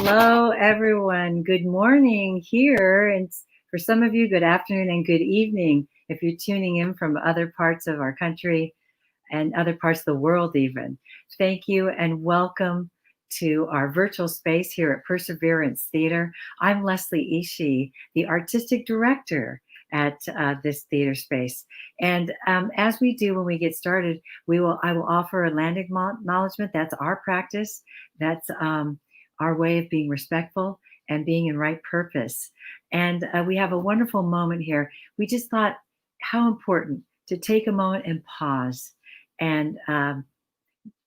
Hello, everyone. Good morning here. And for some of you, good afternoon and good evening if you're tuning in from other parts of our country and other parts of the world, even. Thank you and welcome to our virtual space here at Perseverance Theater. I'm Leslie Ishii, the artistic director at this theater space. And as we do when we get started, I will offer a land acknowledgement. That's our practice. That's our way of being respectful and being in right purpose. And we have a wonderful moment here. We just thought how important to take a moment and pause and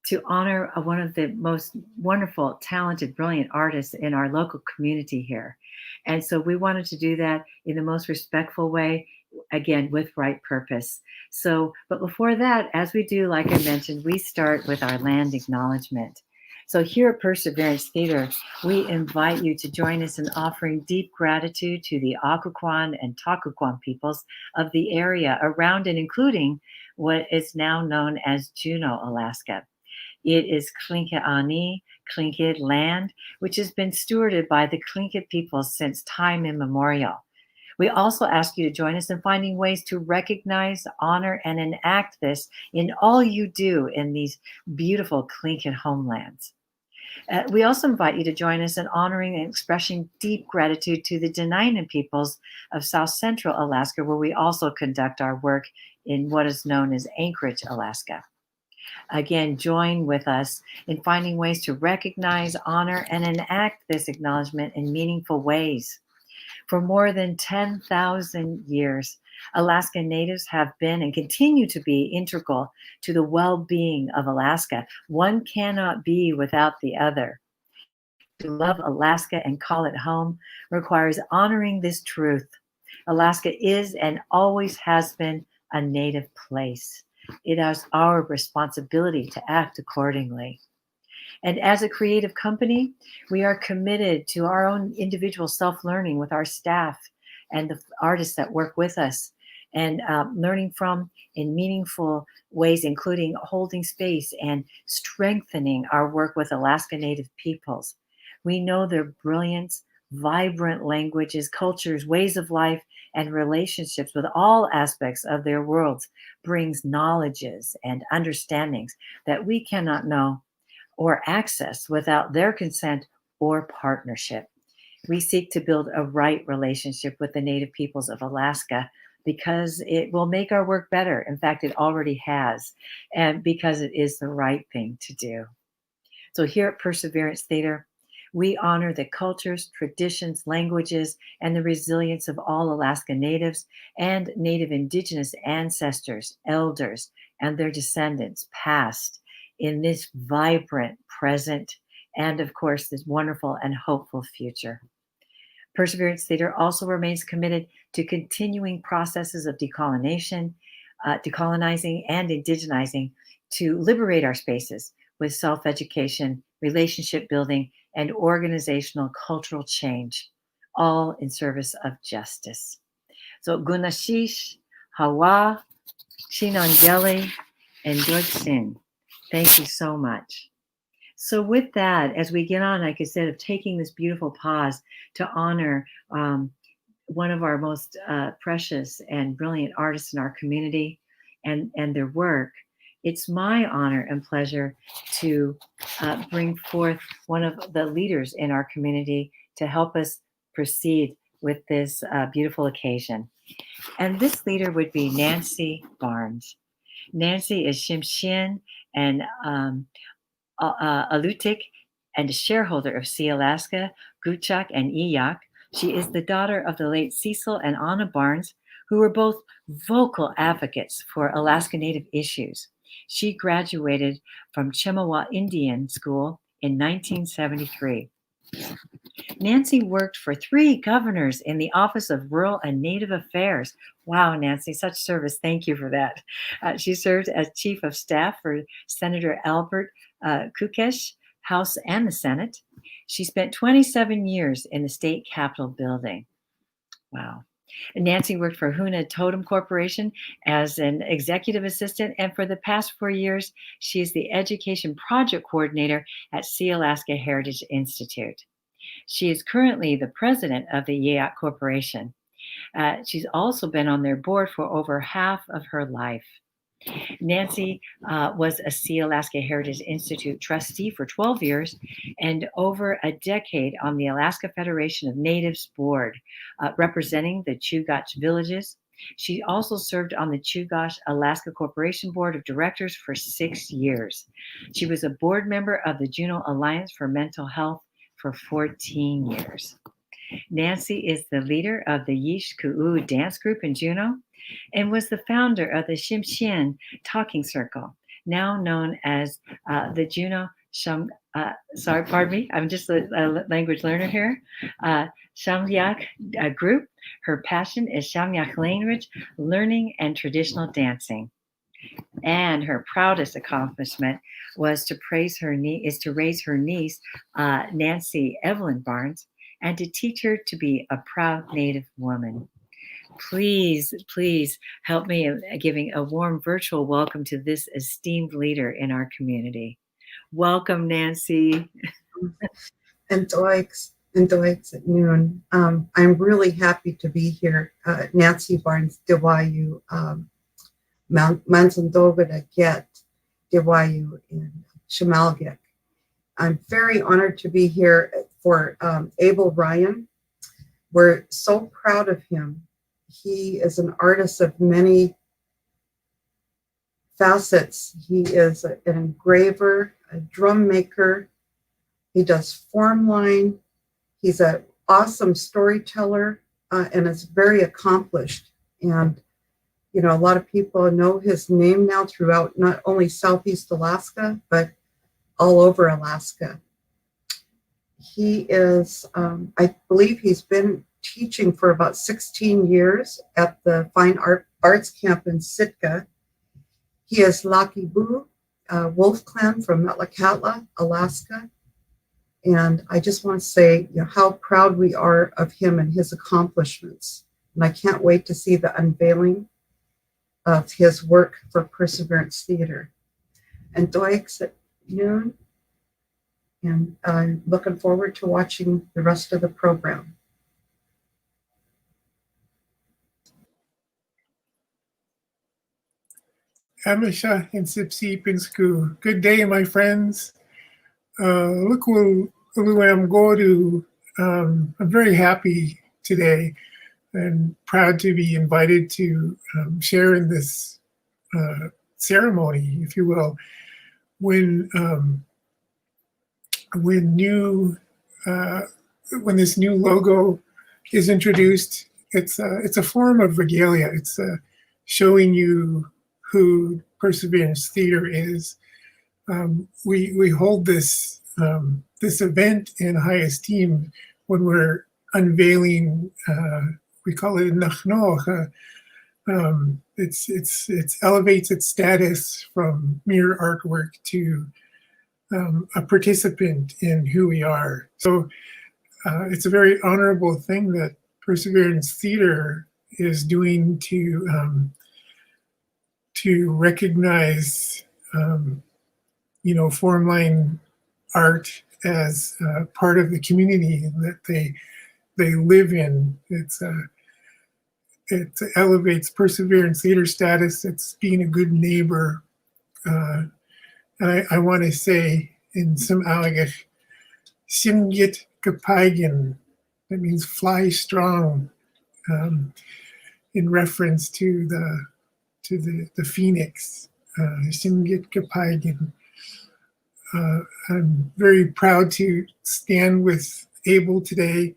to honor one of the most wonderful, talented, brilliant artists in our local community here. And so we wanted to do that in the most respectful way, again, with right purpose. So, but before that, as we do, like I mentioned, we start with our land acknowledgement. So here at Perseverance Theater, we invite you to join us in offering deep gratitude to the Occoquan and Toccoquan peoples of the area around and including what is now known as Juneau, Alaska. It is Tlingit Ani, Tlingit land, which has been stewarded by the Tlingit people since time immemorial. We also ask you to join us in finding ways to recognize, honor, and enact this in all you do in these beautiful Tlingit homelands. We also invite you to join us in honoring and expressing deep gratitude to the Dena'ina peoples of South Central Alaska, where we also conduct our work in what is known as Anchorage, Alaska. Again, join with us in finding ways to recognize, honor, and enact this acknowledgement in meaningful ways. For more than 10,000 years, Alaska Natives have been and continue to be integral to the well-being of Alaska. One cannot be without the other. To love Alaska and call it home requires honoring this truth. Alaska is and always has been a Native place. It is our responsibility to act accordingly. And as a creative company, we are committed to our own individual self-learning with our staff and the artists that work with us, and learning from in meaningful ways, including holding space and strengthening our work with Alaska Native peoples. We know their brilliance, vibrant languages, cultures, ways of life, and relationships with all aspects of their worlds brings knowledges and understandings that we cannot know or access without their consent or partnership. We seek to build a right relationship with the Native peoples of Alaska because it will make our work better. In fact, it already has, and because it is the right thing to do. So here at Perseverance Theater, we honor the cultures, traditions, languages, and the resilience of all Alaska Natives and Native Indigenous ancestors, elders, and their descendants, past, in this vibrant present, and of course, this wonderful and hopeful future. Perseverance Theater also remains committed to continuing processes of decolonizing and indigenizing to liberate our spaces with self-education, relationship building, and organizational cultural change, all in service of justice. So Gunashish, Hawa, Shinangeli, and Dortsin. Thank you so much. So with that, as we get on, like I said, of taking this beautiful pause to honor one of our most precious and brilliant artists in our community and their work, it's my honor and pleasure to bring forth one of the leaders in our community to help us proceed with this beautiful occasion. And this leader would be Nancy Barnes. Nancy is Shimshin and Alutiiq and a shareholder of Sea Alaska, Guchak, and Eyak. She is the daughter of the late Cecil and Anna Barnes, who were both vocal advocates for Alaska Native issues. She graduated from Chemawa Indian School in 1973. Nancy worked for 3 governors in the Office of Rural and Native Affairs. Wow, Nancy, such service. Thank you for that. She served as Chief of Staff for Senator Albert Kukesh, House and the Senate. She spent 27 years in the state capitol building. Wow. Nancy worked for Huna Totem Corporation as an executive assistant, and for the past 4 years, she is the education project coordinator at Sea Alaska Heritage Institute. She is currently the president of the YEAC Corporation. She's also been on their board for over half of her life. Nancy was a Sea Alaska Heritage Institute trustee for 12 years and over a decade on the Alaska Federation of Natives Board, representing the Chugach villages. She also served on the Chugach Alaska Corporation Board of Directors for 6 years. She was a board member of the Juneau Alliance for Mental Health for 14 years. Nancy is the leader of the Yish Ku'u dance group in Juneau and was the founder of the Shimshin Talking Circle, now known as the Juneau sorry, pardon me, I'm just a language learner here. Shamyak group. Her passion is Shamyak language, learning, and traditional dancing. And her proudest accomplishment was to raise her niece, Nancy Evelyn Barnes, and to teach her to be a proud Native woman. Please help me in giving a warm virtual welcome to this esteemed leader in our community. Welcome, Nancy. And Doix at noon. I'm really happy to be here. Nancy Barnes, Dewayu, Manzandoga Get, Dewayu in Shamalgik. I'm very honored to be here for Abel Ryan. We're so proud of him. He is an artist of many facets. He is an engraver, a drum maker. He does Formline. He's an awesome storyteller and is very accomplished. And, you know, a lot of people know his name now throughout not only Southeast Alaska, but all over Alaska. He is, I believe he's been teaching for about 16 years at the Fine Arts Camp in Sitka. He is Lakibu Wolf Clan from Metlakatla, Alaska. And I just want to say, you know, how proud we are of him and his accomplishments. And I can't wait to see the unveiling of his work for Perseverance Theater. And Doix at noon. And I'm looking forward to watching the rest of the program. Amisha and Sipsi Pinsku. Good day, my friends. Lukul Uluam Godu. I'm very happy today and proud to be invited to share in this ceremony, if you will. When this new logo is introduced, it's a form of regalia. It's showing you who Perseverance Theater is. We hold this event in high esteem when we're unveiling. We call it nachnoch. It elevates its status from mere artwork to a participant in who we are. So it's a very honorable thing that Perseverance Theater is doing to recognize, Formline art as part of the community that they live in. It elevates Perseverance Theater status. It's being a good neighbor. And I want to say in some Alagash, Simgit Kapaigan, that means fly strong, in reference to the phoenix, Simgit Kapaigan. I'm very proud to stand with Abel today.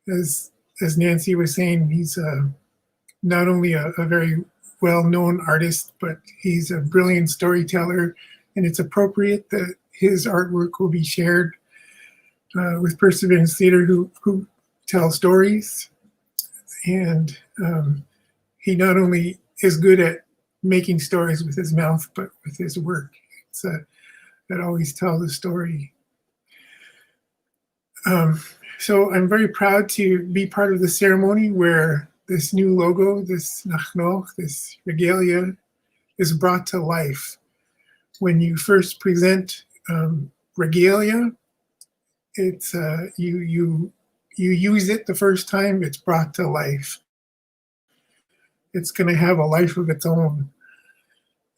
As Nancy was saying, he's not only a very well-known artist, but he's a brilliant storyteller, and it's appropriate that his artwork will be shared with Perseverance Theater, who tell stories. And he not only is good at making stories with his mouth, but with his work. It's that always tells a story. So I'm very proud to be part of the ceremony where this new logo, this nachnoch, this regalia, is brought to life. When you first present regalia, it's you use it the first time, it's brought to life. It's going to have a life of its own,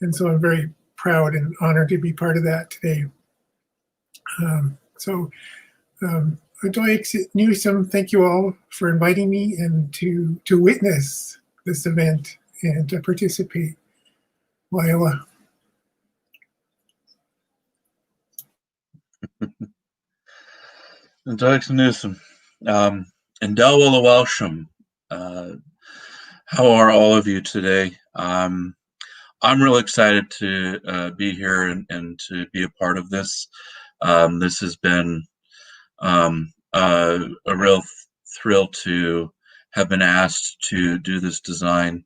and so I'm very proud and honored to be part of that today. Doix Newsom, thank you all for inviting me and to witness this event and to participate. Waila. Doix Newsom. And Delwilla Welsham. How are all of you today? I'm real excited to be here and to be a part of this. This has been a real thrill to have been asked to do this design.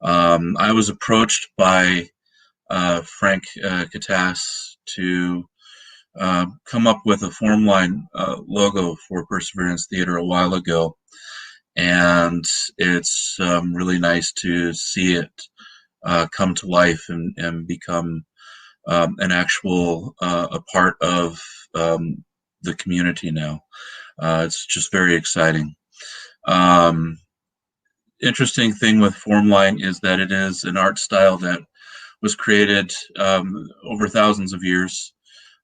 I was approached by Frank Katas to come up with a Formline logo for Perseverance Theater a while ago, and it's really nice to see it come to life and become an actual a part of the community now. It's just very exciting. Interesting thing with Formline is that it is an art style that was created over thousands of years,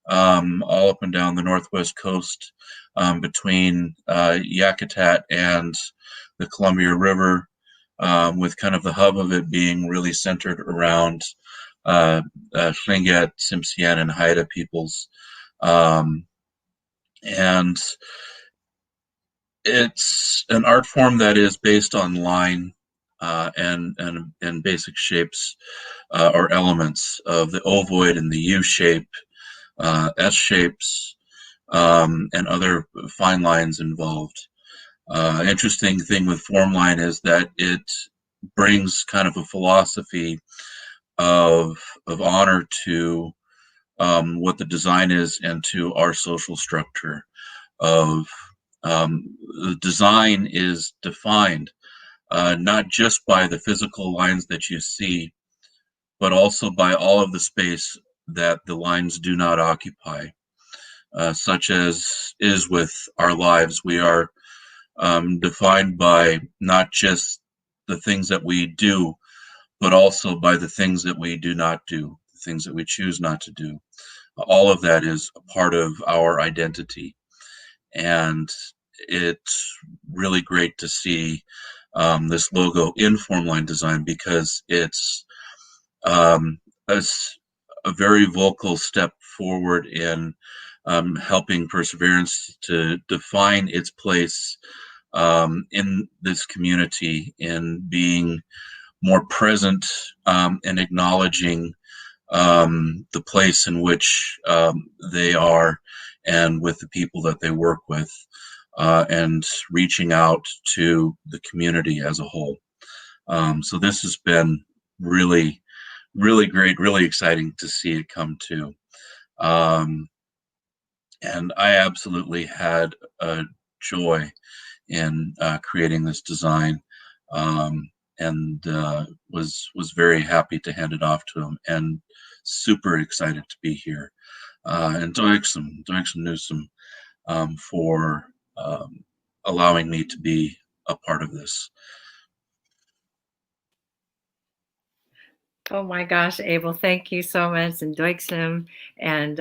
all up and down the northwest coast, between Yakutat and the Columbia River, with kind of the hub of it being really centered around Tlingit, Tsimshian, and Haida peoples. And it's an art form that is based on line and basic shapes or elements of the ovoid and the U shape, S shapes, and other fine lines involved. Interesting thing with Formline is that it brings kind of a philosophy of honor to what the design is and to our social structure of the design is defined not just by the physical lines that you see, but also by all of the space that the lines do not occupy, such as is with our lives. We are defined by not just the things that we do, but also by the things that we do not do, the things that we choose not to do. All of that is a part of our identity. And it's really great to see this logo in Formline design, because it's a very vocal step forward in helping Perseverance to define its place in this community, in being more present and acknowledging the place in which they are and with the people that they work with, and reaching out to the community as a whole. So this has been really, really great, really exciting to see it come to. And I absolutely had a joy in creating this design, and was very happy to hand it off to him, and super excited to be here. And Doix Newsom for allowing me to be a part of this. Oh my gosh, Abel, thank you so much, and Doixim, and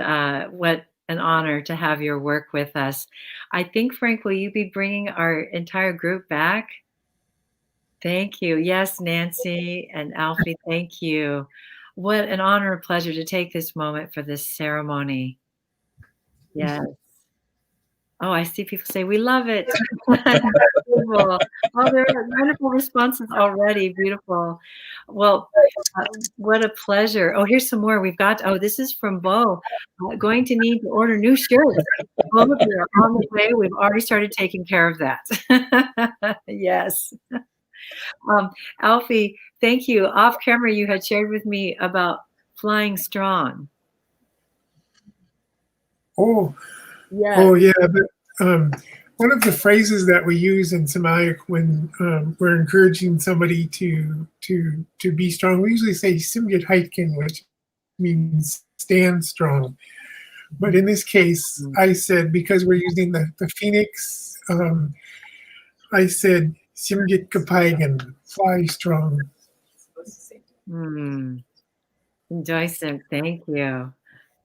what an honor to have your work with us. I think, Frank, will you be bringing our entire group back? Thank you. Yes, Nancy and Alfie, thank you. What an honor and pleasure to take this moment for this ceremony. Yes. Oh, I see people say, we love it. Beautiful. Oh, there are wonderful responses already. Beautiful. Well, what a pleasure. Oh, here's some more. We've got, oh, this is from Bo. Going to need to order new shirts. Both of you are on the way. We've already started taking care of that. Yes. Alfie, thank you. Off camera, you had shared with me about flying strong. Oh, yes. Oh yeah. But, one of the phrases that we use in Samoyed when we're encouraging somebody to be strong, we usually say "Simgit Haitkin," which means stand strong. But in this case, I said, because we're using the phoenix, I said, Simgit Kapaigan, fly strong. Joyce, thank you.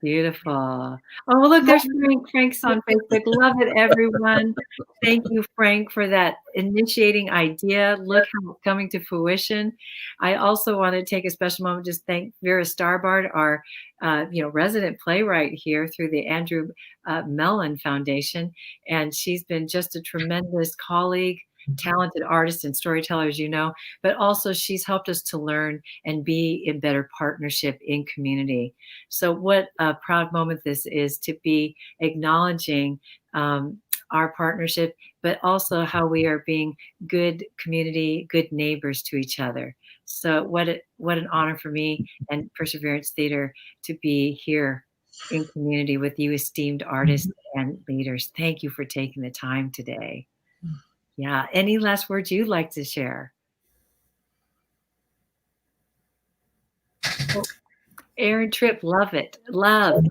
Beautiful. Oh, well, look, there's Frank. Frank's on Facebook. Love it, everyone. Thank you, Frank, for that initiating idea. Look how it's coming to fruition. I also want to take a special moment to just thank Vera Starbard, our resident playwright here through the Andrew Mellon Foundation. And she's been just a tremendous colleague, talented artist and storyteller, as you know, but also she's helped us to learn and be in better partnership in community. So what a proud moment this is to be acknowledging our partnership, but also how we are being good community, good neighbors to each other. So what an honor for me and Perseverance Theater to be here in community with you, esteemed artists and leaders. Thank you for taking the time today. Yeah. Any last words you'd like to share? Aaron Tripp, love it. Love.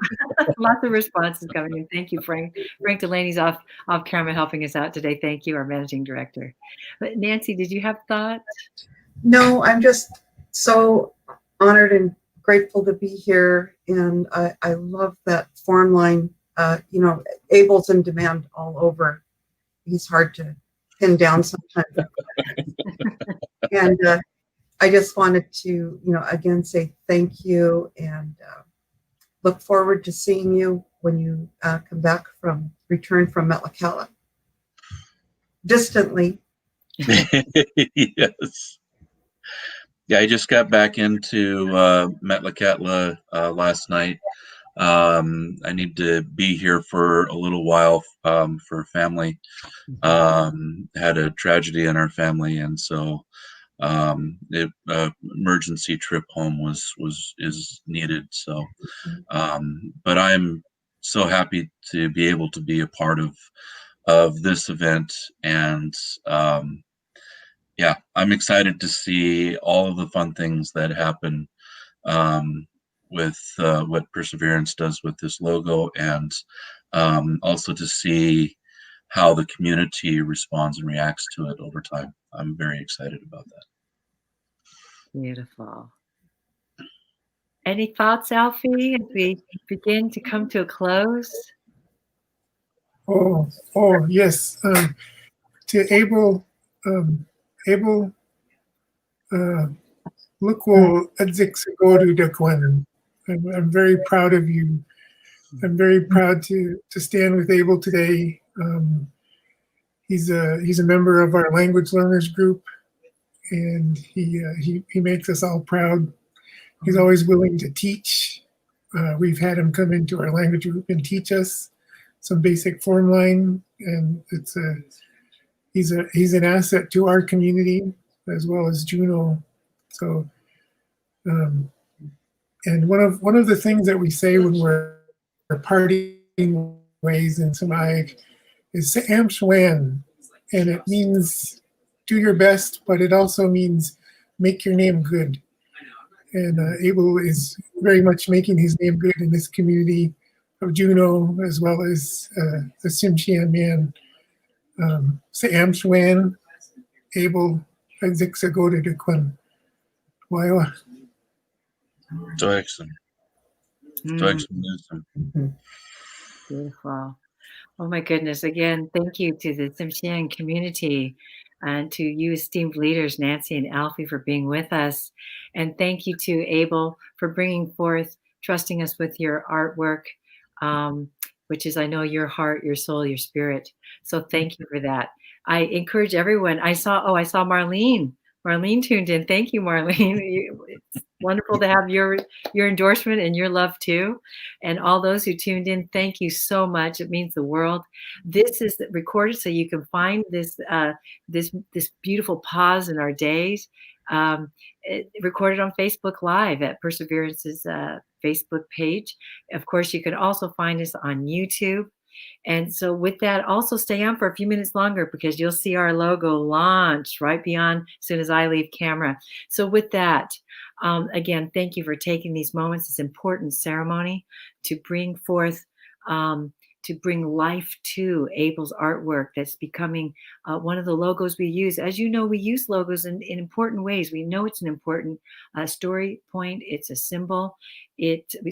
Lots of responses coming in. Thank you, Frank. Frank Delaney's off camera helping us out today. Thank you, our managing director. But Nancy, did you have thoughts? No, I'm just so honored and grateful to be here. And I love that Formline. Abel's in demand all over. He's hard to pin down sometimes. And I just wanted to, again, say thank you and look forward to seeing you when you return from Metlakatla. Distantly. Yes. Yeah, I just got back into Metlakatla last night. I need to be here for a little while for family. Had a tragedy in our family, and so emergency trip home is needed. So, but I'm so happy to be able to be a part of this event, and yeah, I'm excited to see all of the fun things that happen with what Perseverance does with this logo, and also to see how the community responds and reacts to it over time. I'm very excited about that. Beautiful. Any thoughts, Alfie, as we begin to come to a close? Oh, yes. To Abel, Lukwo Adziksagodu Dakwan. I'm very proud of you. I'm very proud to stand with Abel today. He's a member of our language learners group, and he makes us all proud. He's always willing to teach. We've had him come into our language group and teach us some basic Formline, and he's an asset to our community as well as Juneau. So, and one of the things that we say when we're parting ways in Samayik is Am Shwan, and it means do your best, but it also means make your name good. And Abel is very much making his name good in this community of Juneau, as well as the Tsimshian man. Am Shwan, Abel, Zixagoda de Quinn. Waiwa. Beautiful. Oh my goodness. Again, thank you to the Tsimshian community and to you esteemed leaders, Nancy and Alfie, for being with us. And thank you to Abel for bringing forth, trusting us with your artwork, which is, I know, your heart, your soul, your spirit. So thank you for that. I encourage everyone. I saw Marlene. Marlene tuned in. Thank you, Marlene. It's wonderful to have your endorsement and your love too. And all those who tuned in, thank you so much. It means the world. This is recorded so you can find this beautiful pause in our days. Recorded on Facebook Live at Perseverance's Facebook page. Of course, you can also find us on YouTube. And so with that, also stay on for a few minutes longer because you'll see our logo launch right beyond as soon as I leave camera. So with that, again, thank you for taking these moments. It's important ceremony to bring forth to bring life to Abel's artwork that's becoming one of the logos we use. As you know, we use logos in important ways. We know it's an important story point. It's a symbol.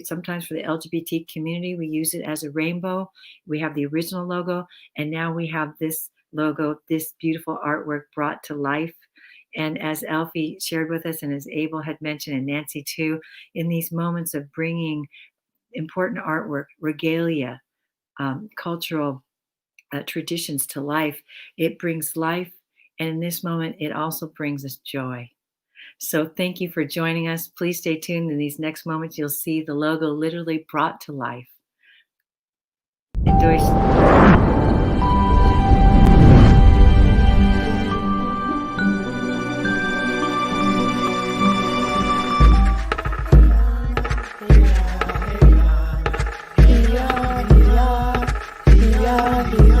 Sometimes for the LGBT community, we use it as a rainbow. We have the original logo, and now we have this logo, this beautiful artwork brought to life. And as Alfie shared with us, and as Abel had mentioned, and Nancy too, in these moments of bringing important artwork, regalia, cultural traditions to life, it brings life. And in this moment, it also brings us joy. So thank you for joining us. Please stay tuned. In these next moments, you'll see the logo literally brought to life. Enjoy. Yeah.